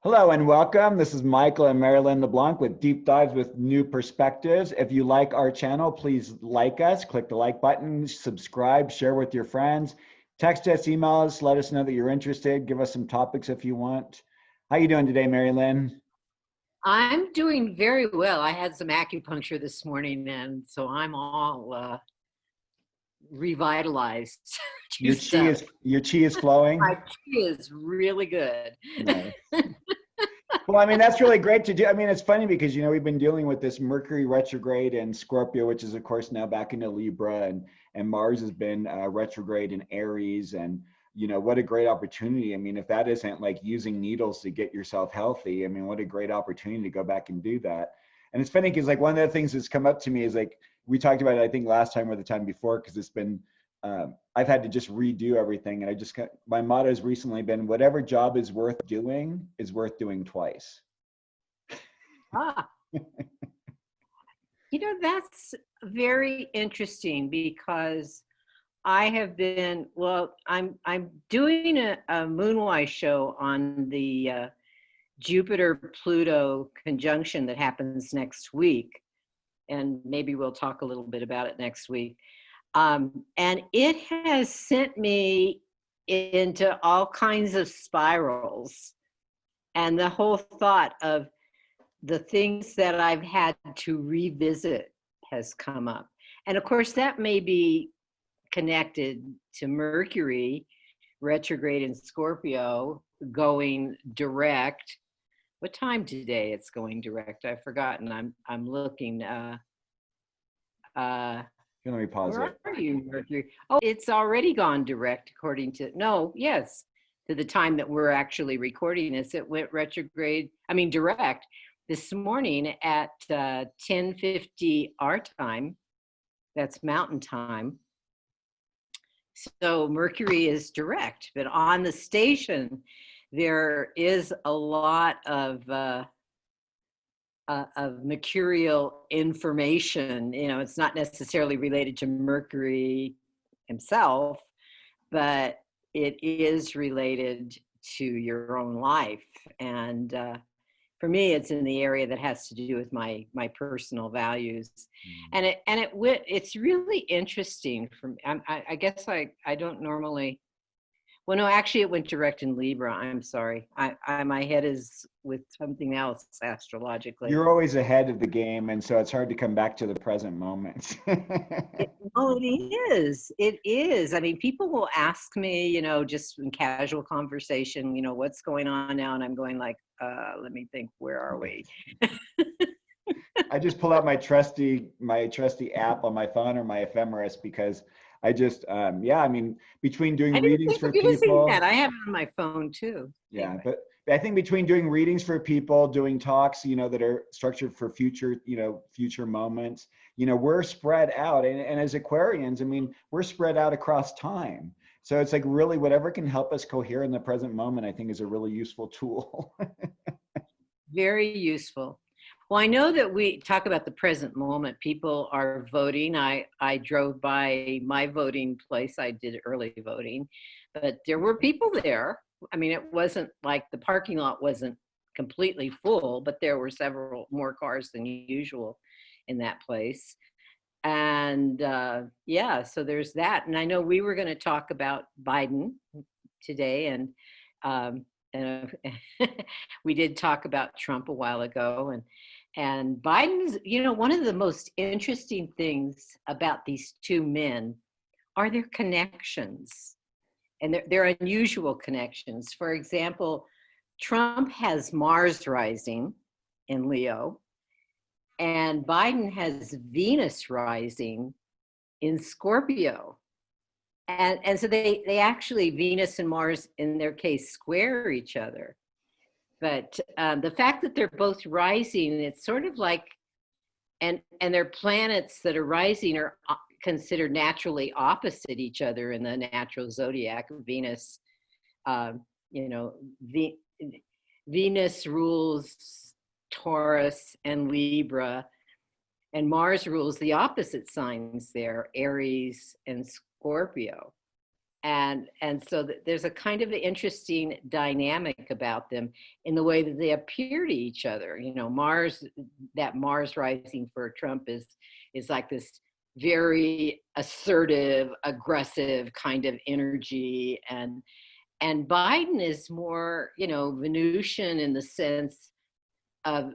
Hello and welcome. This is Michael and Merrylin LeBlanc with deep dives with new perspectives. If you like our channel, please like us, click the like button, subscribe, share with your friends, text us, email us, let us know that you're interested, give us some topics if you want. How you doing today, Merrylin? I'm doing very well. I had some acupuncture this morning, and so I'm all revitalized, Your juiced chi up. is your chi is flowing. My tea is really good. Nice. Well, I mean, that's really great to do. I mean, it's funny because, we've been dealing with this Mercury retrograde in Scorpio, which is, of course, now back into Libra, and Mars has been retrograde in Aries. And, what a great opportunity. I mean, if that isn't like using needles to get yourself healthy, I mean, what a great opportunity to go back and do that. And it's funny because, like, one of the things that's come up to me is like, we talked about it, I think, last time or the time before, because it's been, I've had to just redo everything. And my motto has recently been, whatever job is worth doing twice. Ah, that's very interesting because I have been, I'm doing a Moonwise show on the Jupiter Pluto conjunction that happens next week. And maybe we'll talk a little bit about it next week. And it has sent me into all kinds of spirals. And the whole thought of the things that I've had to revisit has come up. And of course, that may be connected to Mercury retrograde in Scorpio going direct. What time today it's going direct? I've forgotten. I'm looking. Let me pause Where it. are you, Mercury? Oh, it's already gone direct according to, no, yes, to the time that we're actually recording this. It went direct this morning at 10:50 our time. That's Mountain Time. So Mercury is direct, but on the station, there is a lot of mercurial information. It's not necessarily related to Mercury himself, but it is related to your own life. And for me, it's in the area that has to do with my personal values. And it's really interesting for me. I guess I don't normally. Well, no, actually, it went direct in Libra. I'm sorry. My head is with something else astrologically. You're always ahead of the game, and so it's hard to come back to the present moment. It is. It is. I mean, people will ask me, just in casual conversation, what's going on now, and I'm going like, let me think. Where are we? I just pull out my trusty app on my phone or my ephemeris because I just I mean, between doing I didn't readings think for of using that. people. I have it on my phone too. Yeah, Anyway. but I think between doing readings for people, doing talks, that are structured for future moments, we're spread out. And as Aquarians, I mean, we're spread out across time. So it's like really whatever can help us cohere in the present moment, I think is a really useful tool. Very useful. Well, I know that we talk about the present moment. People are voting. I drove by my voting place. I did early voting, but there were people there. I mean, it wasn't like the parking lot wasn't completely full, but there were several more cars than usual in that place. And so there's that. And I know we were going to talk about Biden today, and we did talk about Trump a while ago, and Biden's. One of the most interesting things about these two men are their connections, and they're unusual connections. For example, Trump has Mars rising in Leo, and Biden has Venus rising in Scorpio. And so they actually, Venus and Mars in their case, square each other. But the fact that they're both rising, it's sort of like, and their planets that are rising are considered naturally opposite each other in the natural zodiac. Venus, Venus rules Taurus and Libra, and Mars rules the opposite signs there, Aries and Scorpio. And so there's a kind of interesting dynamic about them in the way that they appear to each other. You know, that Mars rising for Trump is like this very assertive, aggressive kind of energy, and Biden is more, you know, Venusian in the sense of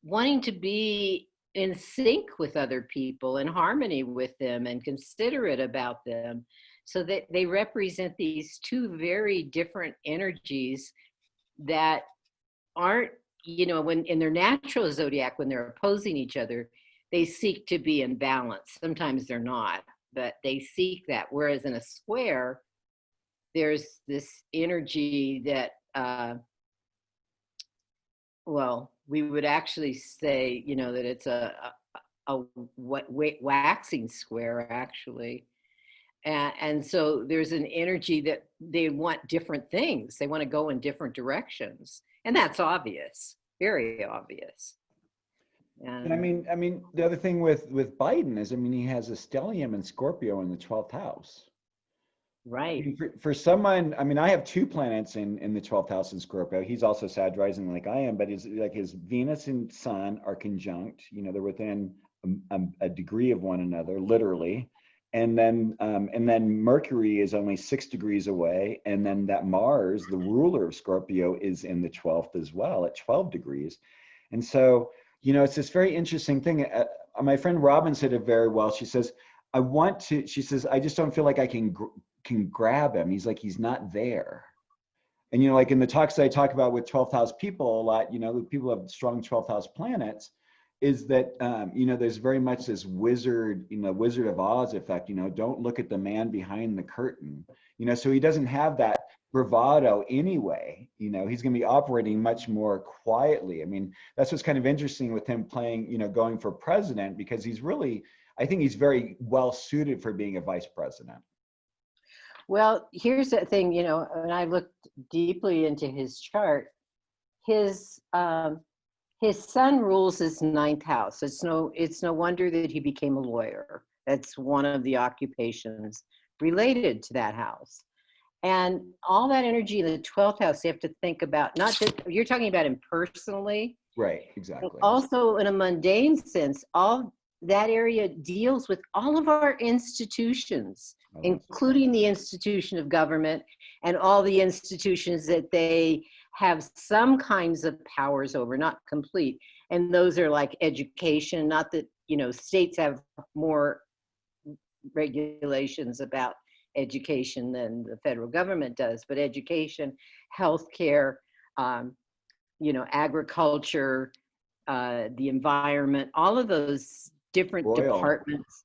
wanting to be in sync with other people, in harmony with them, and considerate about them. So that they represent these two very different energies that aren't, you know, when in their natural zodiac, when they're opposing each other, they seek to be in balance. Sometimes they're not, but they seek that. Whereas in a square, there's this energy that, well, we would actually say, you know, that it's a waxing square, actually. And so there's an energy that they want different things. They want to go in different directions. And that's obvious, very obvious. And I mean, the other thing with Biden is, I mean, he has a stellium in Scorpio in the 12th house. I Right. mean, for someone, I mean, I have two planets in the 12th house in Scorpio. He's also Sag rising like I am, but his Venus and Sun are conjunct. You know, they're within a degree of one another, literally. And then Mercury is only 6 degrees away, and then that Mars, the ruler of Scorpio, is in the 12th as well at 12 degrees. And so, you know, it's this very interesting thing. My friend Robin said it very well. She says, she says, I just don't feel like I can grab him. He's like, he's not there. And, you know, like in the talks that I talk about with 12th house people a lot, you know, people have strong 12th house planets, is that, you know, there's very much this Wizard of Oz effect, you know, don't look at the man behind the curtain, you know, so he doesn't have that bravado anyway, you know, he's going to be operating much more quietly. I mean, that's what's kind of interesting with him playing, you know, going for president, because I think he's very well suited for being a vice president. Well, here's the thing, you know, when I looked deeply into his chart, his sun rules his ninth house. It's no wonder that he became a lawyer. That's one of the occupations related to that house. And all that energy in the 12th house, you have to think about, not just, you're talking about him personally. Right, exactly. Also, in a mundane sense, all that area deals with all of our institutions, including the institution of government and all the institutions that they have some kinds of powers over, not complete. And those are like education, not that, you know, states have more regulations about education than the federal government does, but education, healthcare, you know, agriculture, the environment, all of those different departments,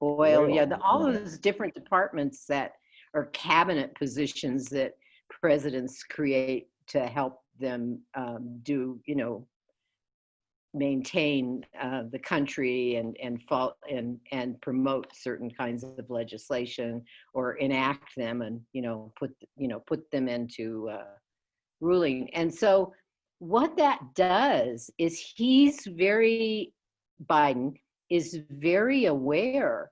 oil, yeah, all of those different departments that are cabinet positions that presidents create to help them do, you know, maintain the country and promote certain kinds of legislation or enact them, and put them into ruling. And so what that does is Biden is very aware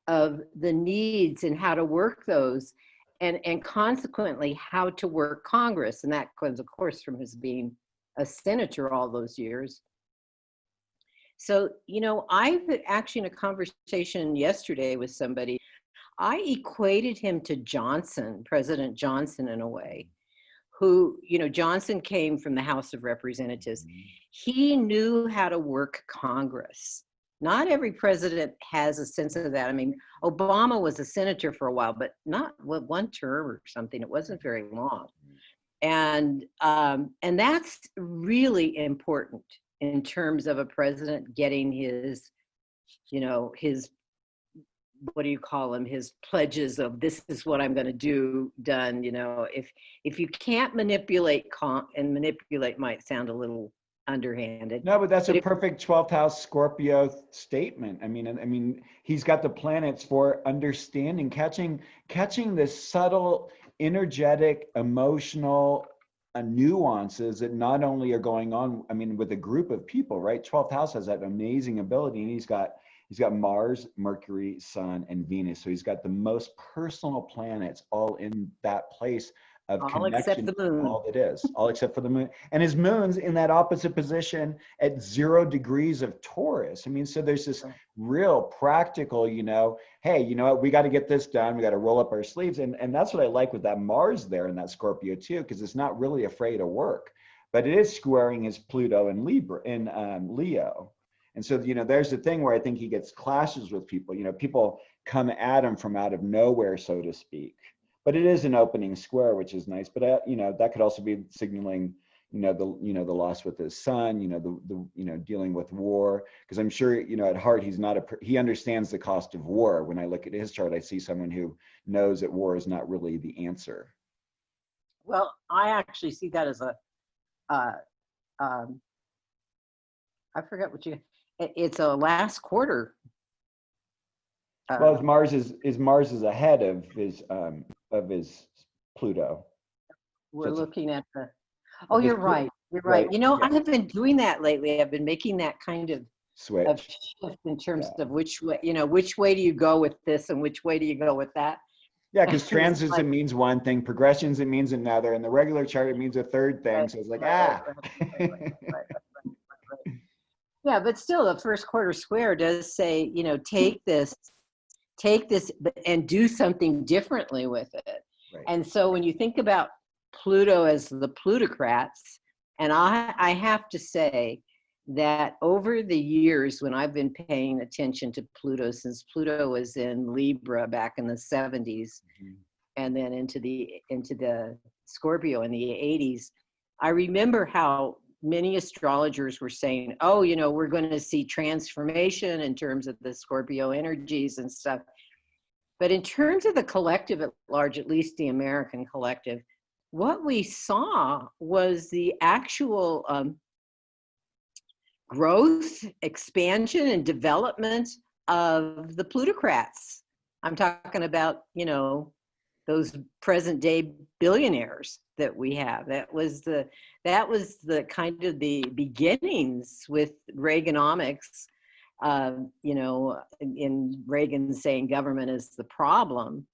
of the needs and how to work those, and consequently how to work Congress. And that comes, of course, from his being a senator all those years. So, you know, I've actually, in a conversation yesterday with somebody, I equated him to President Johnson, in a way, who, you know, Johnson came from the House of Representatives. He knew how to work Congress. Not every president has a sense of that. I mean, Obama was a senator for a while, but not one term or something. It wasn't very long. And that's really important in terms of a president getting his, you know, his, what do you call them, his pledges of this is what I'm going to do done. You know, if you can't manipulate, and manipulate might sound a little underhanded. No, but that's a perfect 12th house Scorpio statement. I mean, he's got the planets for understanding, catching this subtle, energetic, emotional nuances that not only are going on, I mean, with a group of people, right? 12th house has that amazing ability, and he's got He's got Mars, Mercury, Sun, and Venus. So he's got the most personal planets all in that place of All except connection the to moon. all that is, all except for the moon. And his moon's in that opposite position at 0 degrees of Taurus. I mean, so there's this real practical, hey, you know what, we got to get this done. We got to roll up our sleeves. And that's what I like with that Mars there in that Scorpio too, because it's not really afraid of work, but it is squaring his Pluto in Libra, in Leo. And so, there's the thing where I think he gets clashes with people. People come at him from out of nowhere, so to speak. But it is an opening square, which is nice. But that could also be signaling, the loss with his son. Dealing with war. Because I'm sure, at heart, he understands the cost of war. When I look at his chart, I see someone who knows that war is not really the answer. Well, I actually see that as I forget what it's a last quarter. Well, Mars is ahead of his Pluto. We're looking at the. Oh, you're right. You're right. Yeah. I have been doing that lately. I've been making that kind of switch shift in terms of which way, which way do you go with this and which way do you go with that? Yeah, because transition means one thing, progressions it means another, and the regular chart it means a third thing. Right, so it's like right. Yeah, but still, the first quarter square does say, take this and do something differently with it. Right. And so when you think about Pluto as the plutocrats, and I have to say that over the years when I've been paying attention to Pluto, since Pluto was in Libra back in the 70s, and then into the Scorpio in the 80s, I remember how many astrologers were saying, oh, we're going to see transformation in terms of the Scorpio energies and stuff. But in terms of the collective at large, at least the American collective, what we saw was the actual growth, expansion, and development of the plutocrats. I'm talking about, those present day billionaires that we have. That was the kind of the beginnings with Reaganomics. In Reagan saying government is the problem,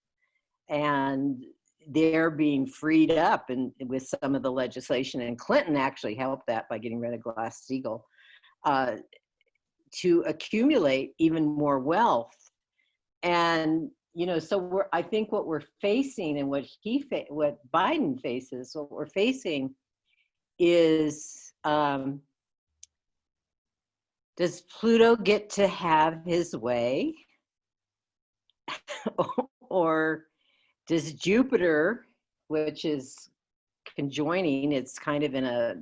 and they're being freed up and with some of the legislation, and Clinton actually helped that by getting rid of Glass-Steagall, to accumulate even more wealth. And so I think what we're facing and what Biden faces, what we're facing is, does Pluto get to have his way? Or does Jupiter, which is conjoining, it's kind of in a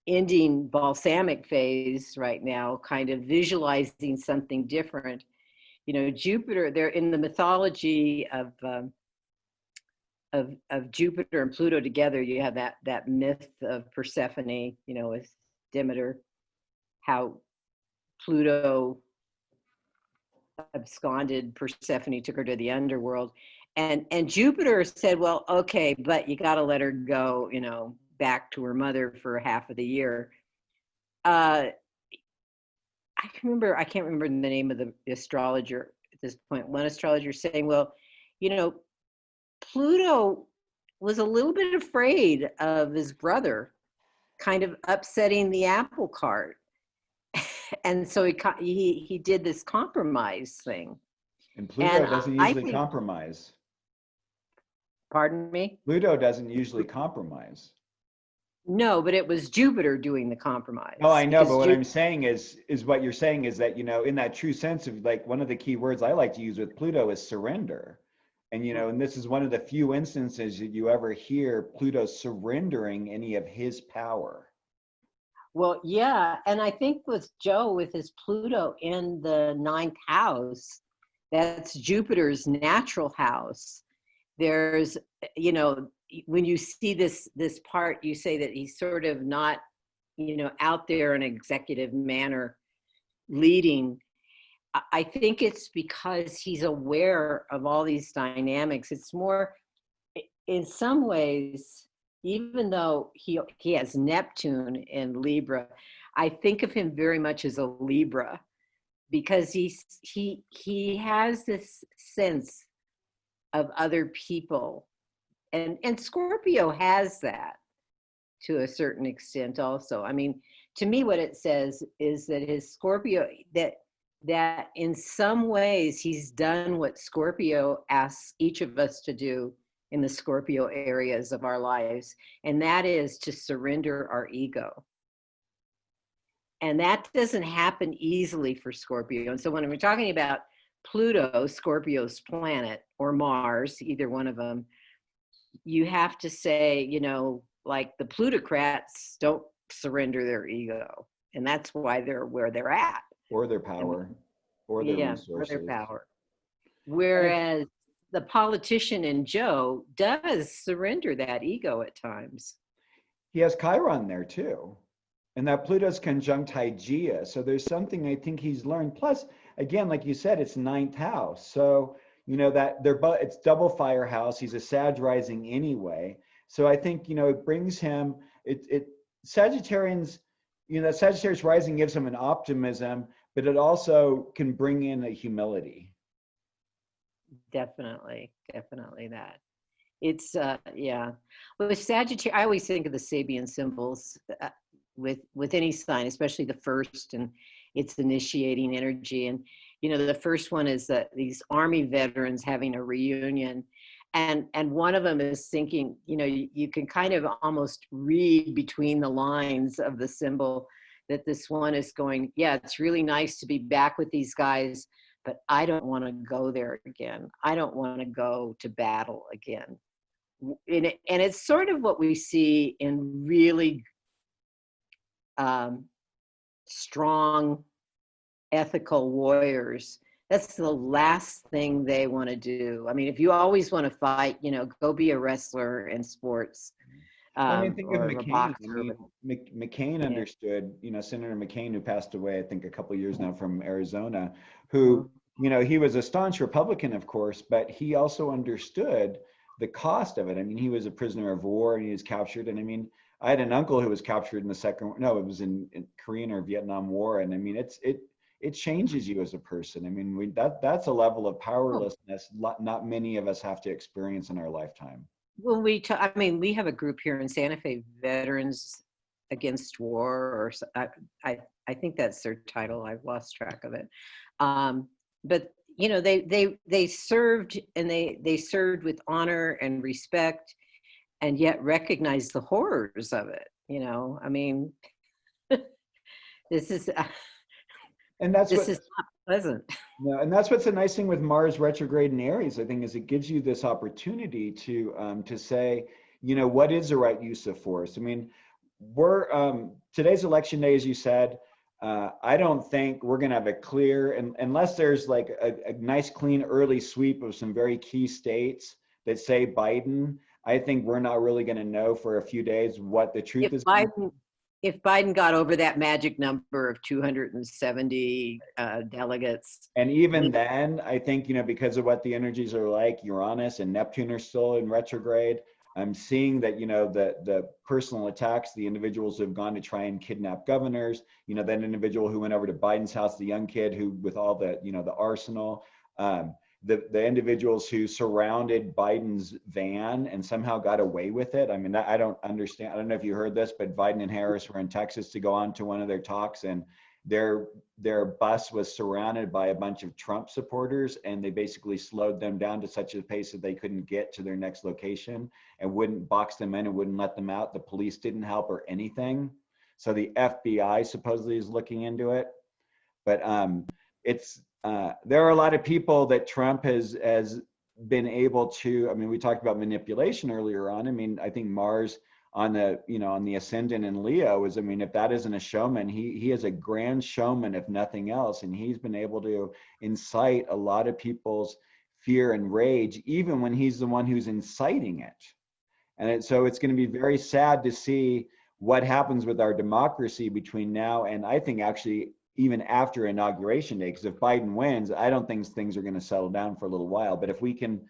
ending balsamic phase right now, kind of visualizing something different. Jupiter, they're in the mythology of Jupiter and Pluto together. You have that myth of Persephone, with Demeter, how Pluto absconded Persephone, took her to the underworld, and Jupiter said, well, okay, but you got to let her go, back to her mother for half of the year. I can't remember the name of the astrologer at this point. One astrologer saying, well, Pluto was a little bit afraid of his brother kind of upsetting the apple cart. And so he did this compromise thing. And Pluto doesn't usually compromise. Pardon me? Pluto doesn't usually compromise. No, but it was Jupiter doing the compromise. Oh, I know, but what I'm saying is what you're saying is that, in that true sense of, like, one of the key words I like to use with Pluto is surrender. And, and this is one of the few instances that you ever hear Pluto surrendering any of his power. Well, yeah. And I think with Joe, with his Pluto in the 9th house, that's Jupiter's natural house. There's, when you see this part, you say that he's sort of not, out there in an executive manner leading. I think it's because he's aware of all these dynamics. It's more, in some ways, even though he has Neptune in Libra, I think of him very much as a Libra, because he has this sense of other people, and Scorpio has that to a certain extent also. I mean, to me, what it says is that his Scorpio, that in some ways he's done what Scorpio asks each of us to do in the Scorpio areas of our lives, and that is to surrender our ego. And that doesn't happen easily for Scorpio. And so when we're talking about Pluto, Scorpio's planet, or Mars, either one of them, you have to say, you know, like the plutocrats don't surrender their ego. And that's why they're where they're at. Or their power, or their resources. Or their power. Whereas the politician in Joe does surrender that ego at times. He has Chiron there too. And that Pluto's conjunct Hygeia. So there's something I think he's learned. Plus, again, like you said, it's ninth house. So, you know, that it's double fire house. He's a Sag rising anyway. So I think, you know, it brings him, Sagittarians, you know, Sagittarius rising gives him an optimism, but it also can bring in a humility. Definitely that. It's, yeah. Well, with Sagittarius, I always think of the Sabian symbols with any sign, especially the first, and its initiating energy. And, you know, the first one is that these Army veterans having a reunion. And one of them is thinking, you know, you can kind of almost read between the lines of the symbol that this one is going, yeah, it's really nice to be back with these guys, but I don't want to go there again. I don't want to go to battle again. And it's sort of what we see in really strong, ethical warriors. That's the last thing they want to do. I mean, if you always want to fight, you know, go be a wrestler in sports. I mean, think of McCain. I mean, McCain Yeah. understood, you know, Senator McCain, who passed away, I think a couple of years now, from Arizona, who, you know, he was a staunch Republican, of course, but he also understood the cost of it. I mean, he was a prisoner of war and he was captured. And I mean, I had an uncle who was captured in it was in Korean or Vietnam War. And I mean, it changes you as a person. I mean, that's a level of powerlessness not many of us have to experience in our lifetime. Well, I mean, we have a group here in Santa Fe, Veterans Against War, or I think that's their title. I've lost track of it. But you know, they served, and they served with honor and respect, and yet recognized the horrors of it. You know, I mean, this is. And that's this is not pleasant. No, and that's what's the nice thing with Mars retrograde in Aries, I think, is it gives you this opportunity to say, you know, what is the right use of force? I mean, today's election day, as you said. I don't think we're going to have a clear, unless there's like a nice, clean, early sweep of some very key states that say Biden. I think we're not really going to know for a few days what the truth is. If Biden got over that magic number of 270 delegates. And even then, I think, you know, because of what the energies are like, Uranus and Neptune are still in retrograde. I'm seeing that, you know, the personal attacks, the individuals who have gone to try and kidnap governors, you know, that individual who went over to Biden's house, the young kid who, with all the, you know, the arsenal, the individuals who surrounded Biden's van and somehow got away with it. I mean, I don't understand. I don't know if you heard this, but Biden and Harris were in Texas to go on to one of their talks, and their bus was surrounded by a bunch of Trump supporters, and they basically slowed them down to such a pace that they couldn't get to their next location and wouldn't box them in and wouldn't let them out. The police didn't help or anything. So the FBI supposedly is looking into it. But there are a lot of people that Trump has been able to, I mean, we talked about manipulation earlier on. I mean, I think Mars on the ascendant in Leo is, I mean, if that isn't a showman, he is a grand showman, if nothing else. And he's been able to incite a lot of people's fear and rage, even when he's the one who's inciting it. And so it's going to be very sad to see what happens with our democracy between now and, I think, actually even after Inauguration Day. Because if Biden wins, I don't think things are going to settle down for a little while. But if we can,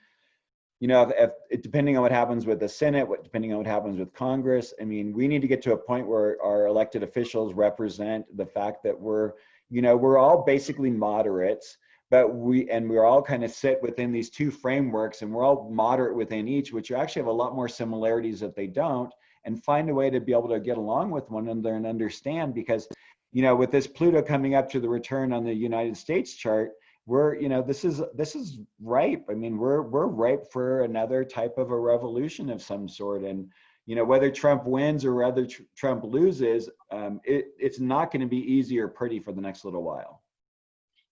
you know, if depending on what happens with the Senate, depending on what happens with Congress, I mean, we need to get to a point where our elected officials represent the fact that we're, You know, we're all basically moderates, but we're all kind of sit within these two frameworks, and we're all moderate within each, which actually have a lot more similarities if they don't, and find a way to be able to get along with one another and understand. Because, you know, with this Pluto coming up to the return on the United States chart, we're, you know, this is ripe. I mean, we're ripe for another type of a revolution of some sort. And, you know, whether Trump wins or whether Trump loses, it's not going to be easy or pretty for the next little while.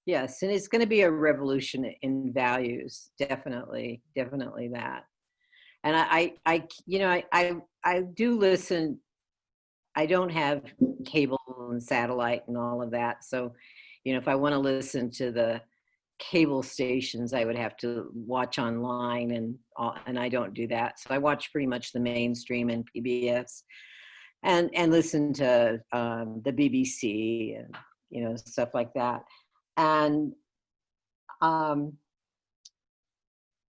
Yes, and it's going to be a revolution in values, definitely, definitely that. And you know, I do listen. I don't have cable and satellite and all of that, so, you know, if I want to listen to the cable stations, I would have to watch online, and I don't do that. So I watch pretty much the mainstream and PBS, and listen to the BBC and, you know, stuff like that. And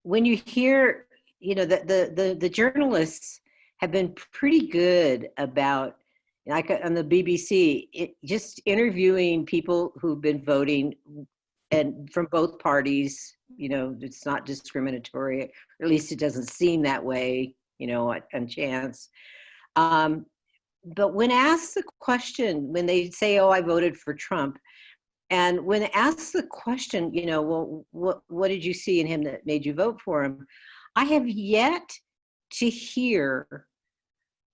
when you hear, you know, the journalists have been pretty good about, like on the BBC, just interviewing people who've been voting, and from both parties. You know, it's not discriminatory, or at least it doesn't seem that way, you know, on chance. But when asked the question, when they say, "Oh, I voted for Trump," and when asked the question, you know, well, what did you see in him that made you vote for him? I have yet to hear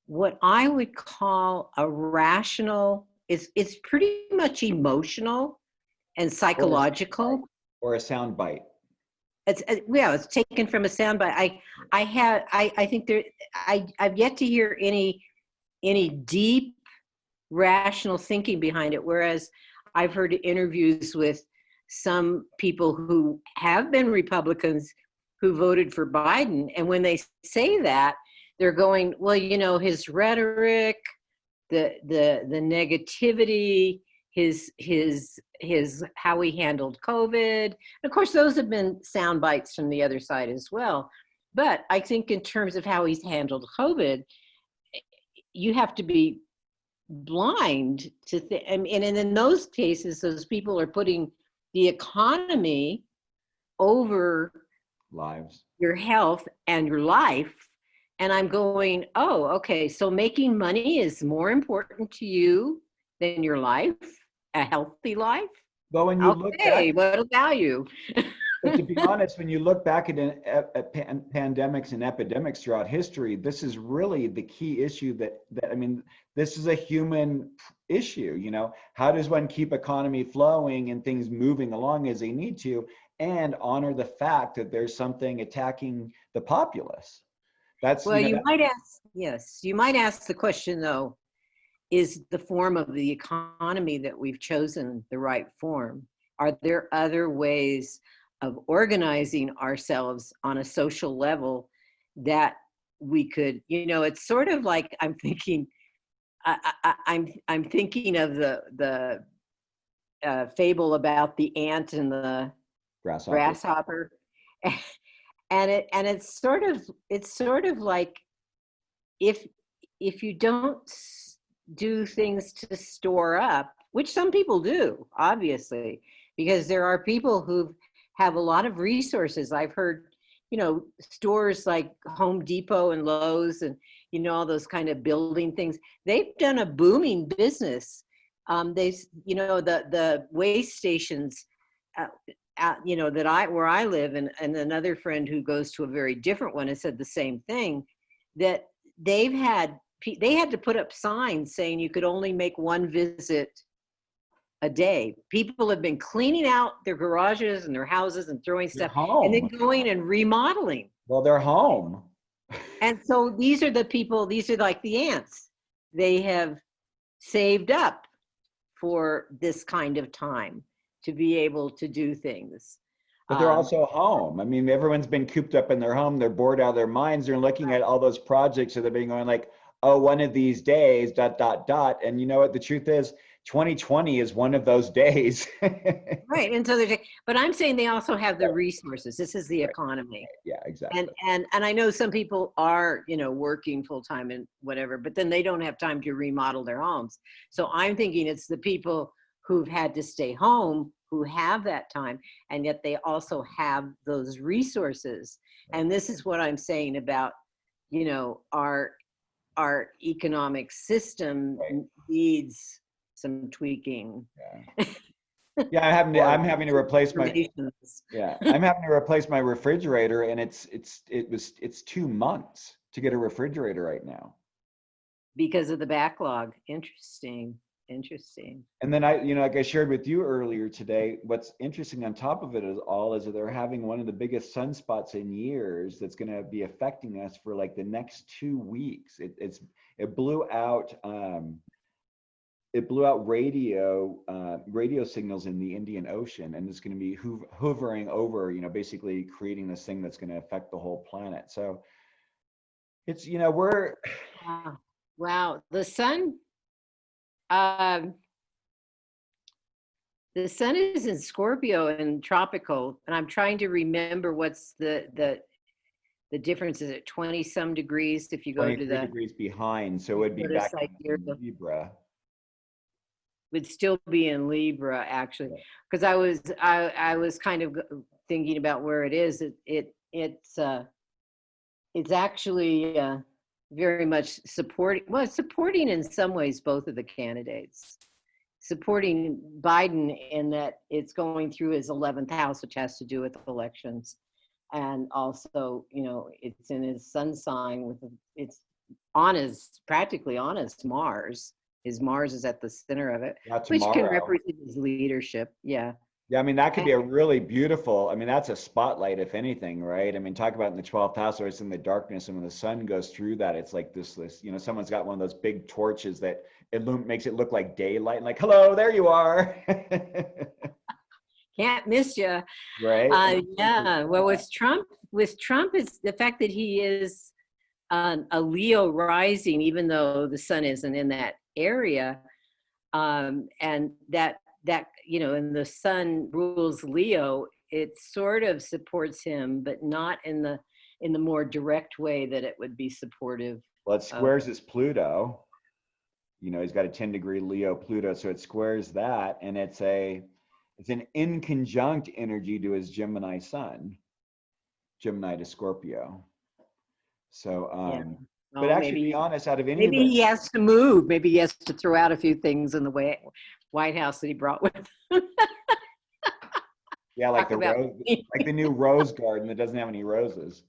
what I would call a rational. It's pretty much emotional and psychological, or a sound bite. It's yeah, it's taken from a soundbite. I think I've yet to hear any deep rational thinking behind it. Whereas I've heard interviews with some people who have been Republicans who voted for Biden, and when they say that, they're going, well, you know, his rhetoric, the negativity, his how he handled COVID. And of course, those have been sound bites from the other side as well. But I think in terms of how he's handled COVID, you have to be blind to I mean, and in those cases, those people are putting the economy over Lives, your health and your life. And I'm going, oh, okay, so making money is more important to you than your life, a healthy life? but when you look back, Okay, what a value. but to be honest, when you look back at pandemics and epidemics throughout history, this is really the key issue that I mean, this is a human issue. You know, how does one keep economy flowing and things moving along as they need to, and honor the fact that there's something attacking the populace? That's, Well, you know, might ask, yes, you might ask the question though, is the form of the economy that we've chosen the right form? Are there other ways of organizing ourselves on a social level that we could, you know, it's sort of like I'm thinking, I'm thinking of the fable about the ant and the grasshopper. And it's sort of like, if you don't do things to store up, which some people do, obviously, because there are people who have a lot of resources. I've heard, you know, stores like Home Depot and Lowe's and, you know, all those kind of building things, they've done a booming business. They, you know, the waste stations, you know, where I live, and another friend who goes to a very different one has said the same thing, that they had to put up signs saying you could only make one visit a day. People have been cleaning out their garages and their houses and throwing stuff, and then going and remodeling. Well, they're home. And so these are the people, these are like the ants. They have saved up for this kind of time to be able to do things. But they're also home. I mean, everyone's been cooped up in their home. They're bored out of their minds. They're looking at all those projects that have been going like, oh, one of these days, ... And you know what? The truth is, 2020 is one of those days. Right. And so but I'm saying they also have the resources. This is the economy. Yeah, exactly. And I know some people are, you know, working full time and whatever, but then they don't have time to remodel their homes. So I'm thinking it's the people who've had to stay home, who have that time, and yet they also have those resources. And this is what I'm saying about, you know, our economic system Right. needs some tweaking. Yeah. Yeah, I'm having to replace my yeah, I'm having to replace my refrigerator, and it's 2 months to get a refrigerator right now. Because of the backlog. Interesting. Interesting. And then like I shared with you earlier today, what's interesting on top of it is that they're having one of the biggest sunspots in years that's going to be affecting us for like the next 2 weeks. It blew out radio signals in the Indian Ocean, and it's going to be hovering over, basically creating this thing that's going to affect the whole planet. So it's, we're wow. The sun is in Scorpio and tropical, and I'm trying to remember what's the difference. Is it 20 some degrees if you go to 23 degrees behind, so it would be back in Libra. Would still be in Libra, actually, because I was kind of thinking about where it is. It's actually very much supporting. Well, it's supporting in some ways both of the candidates. Supporting Biden in that it's going through his 11th house, which has to do with elections, and also, it's in his sun sign it's practically on his Mars. His Mars is at the center of it, which can represent his leadership. Yeah. Yeah, I mean, that could be a really beautiful, that's a spotlight, if anything, right? I mean, talk about in the 12th house, or it's in the darkness, and when the sun goes through that, it's like this, someone's got one of those big torches that makes it look like daylight, and like, hello, there you are. Can't miss you. Right. Yeah. Well, with Trump, it's the fact that he is a Leo rising, even though the sun isn't in that area, and that and the sun rules Leo, it sort of supports him, but not in the more direct way that it would be supportive. Well, it squares his Pluto. He's got a 10-degree Leo Pluto, so it squares that, and it's an inconjunct energy to his Gemini sun, Gemini to Scorpio. So, but actually, to be honest, out of any maybe he has to move. Maybe he has to throw out a few things in the White House that he brought with him. Yeah, like like the new rose garden that doesn't have any roses.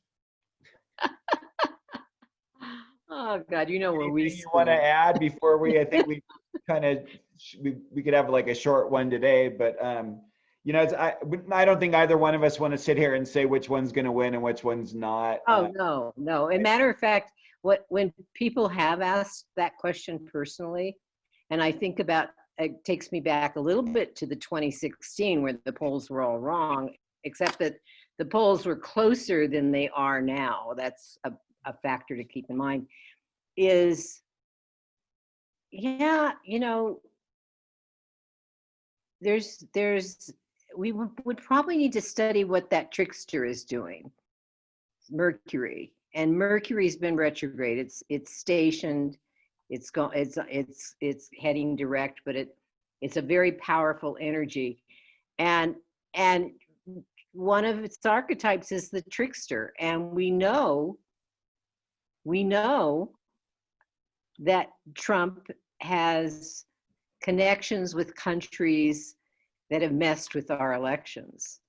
Oh God, where we you want to add before I think we kind of we could have like a short one today, but I don't think either one of us want to sit here and say which one's going to win and which one's not. Oh, no. As a matter of fact, when people have asked that question personally, and I think about, it takes me back a little bit to the 2016 where the polls were all wrong, except that the polls were closer than they are now. That's a factor to keep in mind. We would probably need to study what that trickster is doing, Mercury. And Mercury's been retrograde. It's stationed. It's heading direct, but it's a very powerful energy, and one of its archetypes is the trickster. And we know that Trump has connections with countries that have messed with our elections.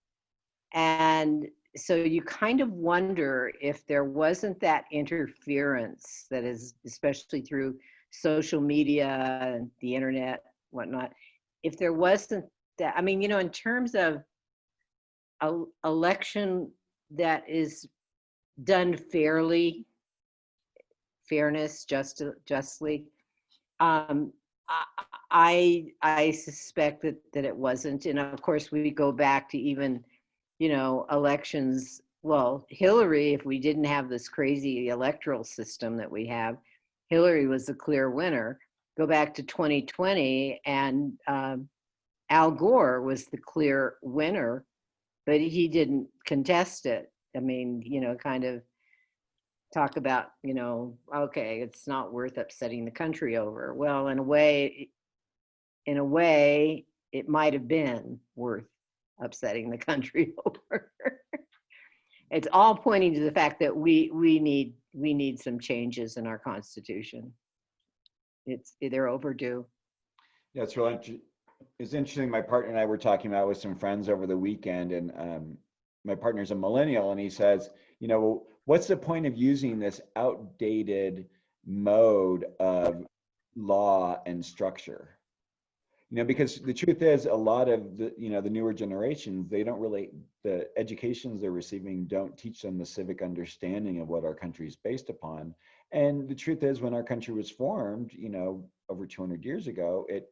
And so you kind of wonder if there wasn't that interference that is, especially through social media and the internet, whatnot, if there wasn't that, in terms of an election that is done fairly, justly, I suspect that it wasn't. And of course, we go back to even, elections. Well, Hillary, if we didn't have this crazy electoral system that we have, Hillary was the clear winner. Go back to 2020, and Al Gore was the clear winner, but he didn't contest it. Kind of talk about, okay, it's not worth upsetting the country over. Well, in a way, it might have been worth upsetting the country over. It's all pointing to the fact that we need some changes in our Constitution. They're overdue. Yeah, it's really it's interesting. My partner and I were talking about with some friends over the weekend, and my partner's a millennial, and he says, you know, what's the point of using this outdated mode of law and structure? You know, because the truth is, a lot of the, you know, the newer generations, they don't really, the educations they're receiving don't teach them the civic understanding of what our country is based upon. And the truth is, when our country was formed, you know, over 200 years ago, it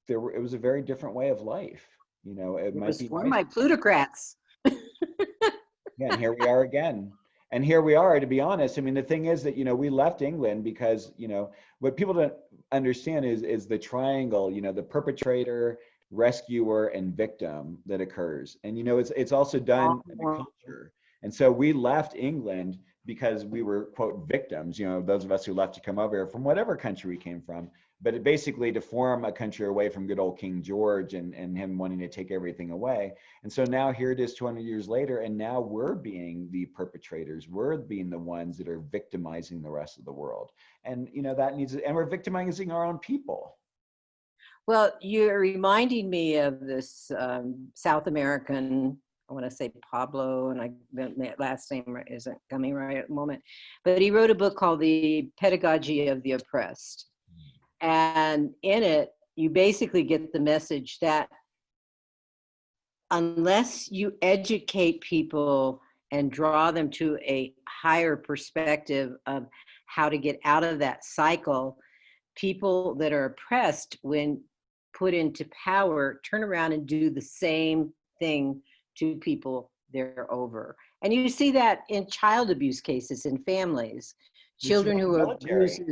was a very different way of life. You know, it might was be formed nice. by plutocrats. Yeah, and here we are again. And here we are, to be honest. I mean, the thing is that, you know, we left England because, you know, what people don't understand is the triangle, you know, the perpetrator, rescuer, and victim that occurs. And, you know, it's also done in the culture. And so we left England because we were, quote, victims, you know, those of us who left to come over here from whatever country we came from. But it basically to form a country away from good old King George and him wanting to take everything away. And so now here it is 200 years later, and now we're being the perpetrators. We're being the ones that are victimizing the rest of the world. And, you know, that needs, and we're victimizing our own people. Well, you're reminding me of this South American, I want to say Pablo, and my last name isn't coming right at the moment, but he wrote a book called The Pedagogy of the Oppressed. And in it, you basically get the message that unless you educate people and draw them to a higher perspective of how to get out of that cycle, people that are oppressed, when put into power, turn around and do the same thing to people they're over. And you see that in child abuse cases in families. Children who are abused,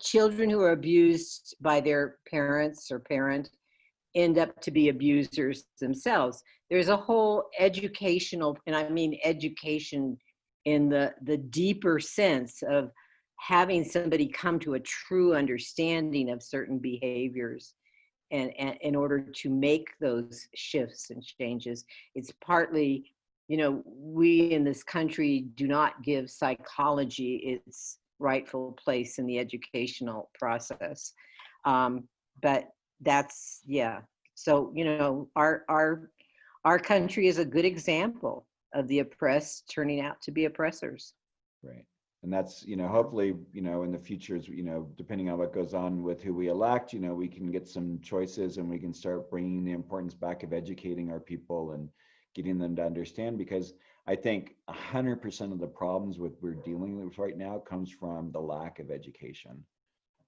children who are abused by their parents or parent end up to be abusers themselves. There's a whole educational, and I mean education in the deeper sense of having somebody come to a true understanding of certain behaviors and in order to make those shifts and changes. It's partly, you know, we in this country do not give psychology its rightful place in the educational process. But that's, yeah. So, you know, our country is a good example of the oppressed turning out to be oppressors. Right. And that's, you know, hopefully, you know, in the future, you know, depending on what goes on with who we elect, you know, we can get some choices and we can start bringing the importance back of educating our people and getting them to understand, because I think 100% of the problems we're dealing with right now comes from the lack of education,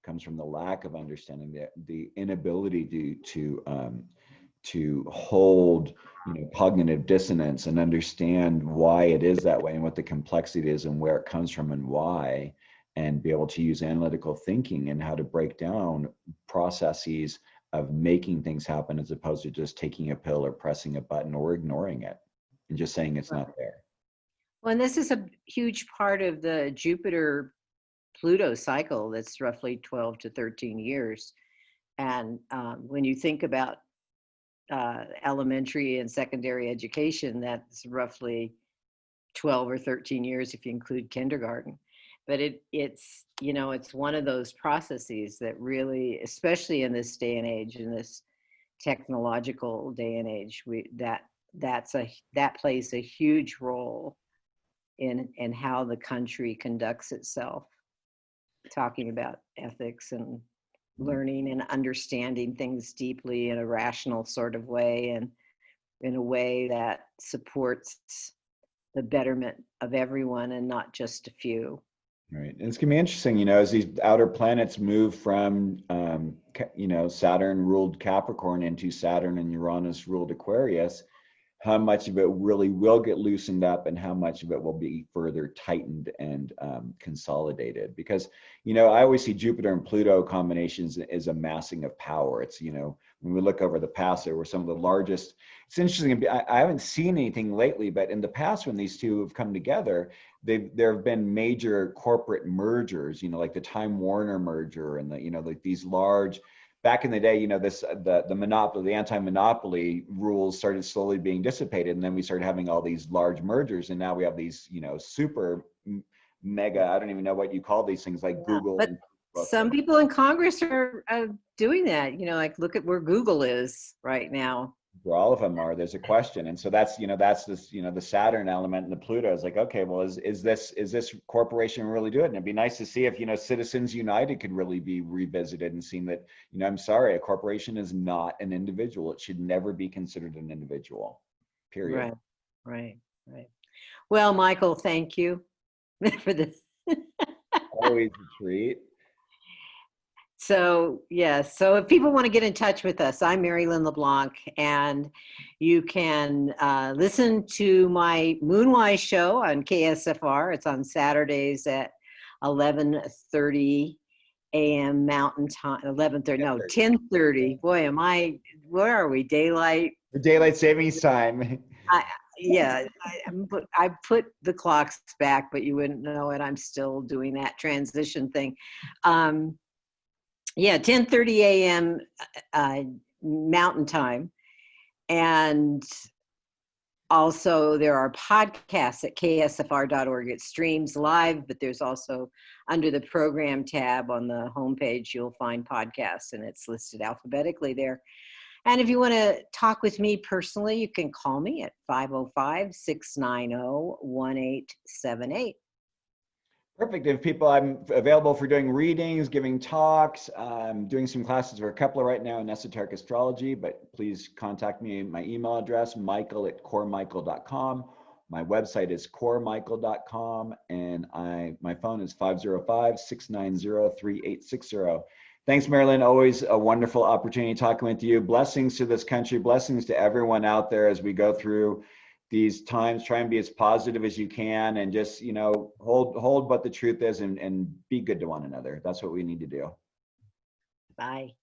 comes from the lack of understanding, the inability to hold, you know, cognitive dissonance and understand why it is that way and what the complexity is and where it comes from and why, and be able to use analytical thinking and how to break down processes of making things happen, as opposed to just taking a pill or pressing a button or ignoring it and just saying it's not there. Well, and this is a huge part of the Jupiter Pluto cycle that's roughly 12 to 13 years. And when you think about elementary and secondary education, that's roughly 12 or 13 years if you include kindergarten. But it's, you know, it's one of those processes that really, especially in this day and age, in this technological day and age, that plays a huge role in how the country conducts itself, talking about ethics and learning and understanding things deeply in a rational sort of way, and in a way that supports the betterment of everyone and not just a few. Right. And it's going to be interesting, you know, as these outer planets move from, you know, Saturn ruled Capricorn into Saturn and Uranus ruled Aquarius, how much of it really will get loosened up and how much of it will be further tightened and consolidated. Because, you know, I always see Jupiter and Pluto combinations as a massing of power. It's, you know, when we look over the past, there were some of the largest. It's interesting. I haven't seen anything lately, but in the past, when these two have come together, there have been major corporate mergers, you know, like the Time Warner merger and the, you know, like these large. back in the day, you know, the monopoly, the anti-monopoly rules started slowly being dissipated, and then we started having all these large mergers, and now we have these, you know, super mega, I don't even know what you call these things, like Yeah, Google but and Facebook. some people in Congress are doing that. You know, like look at where Google is right now. Where all of them are, there's a question. And so that's, you know, that's this, you know, the Saturn element and the Pluto is like, okay, well, is this corporation really do it? And it'd be nice to see if, you know, Citizens United could really be revisited and seen that, you know, I'm sorry, a corporation is not an individual. It should never be considered an individual, period. Right, right, right. Well, Michael, thank you for this. Always a treat. So, yes. So if people want to get in touch with us, I'm Merrylin LeBlanc, and you can listen to my Moonwise show on KSFR. It's on Saturdays at 11:30 a.m. Mountain Time, 11:30, no, 10:30. Boy, where are we? Daylight? The daylight savings time. Yeah, I put the clocks back, but you wouldn't know it. I'm still doing that transition thing. Yeah, 10:30 a.m. Mountain Time. And also there are podcasts at ksfr.org. It streams live, but there's also under the program tab on the homepage, you'll find podcasts, and it's listed alphabetically there. And if you want to talk with me personally, you can call me at 505-690-1878. Perfect. If people, I'm available for doing readings, giving talks. I'm doing some classes for Kepler right now in esoteric astrology, but please contact me. My email address, michael@coremichael.com. My website is coremichael.com, and my phone is 505-690-3860. Thanks, Merrylin. Always a wonderful opportunity talking with you. Blessings to this country, blessings to everyone out there as we go through these times. Try and be as positive as you can, and just, you know, hold what the truth is, and be good to one another. That's what we need to do. Bye.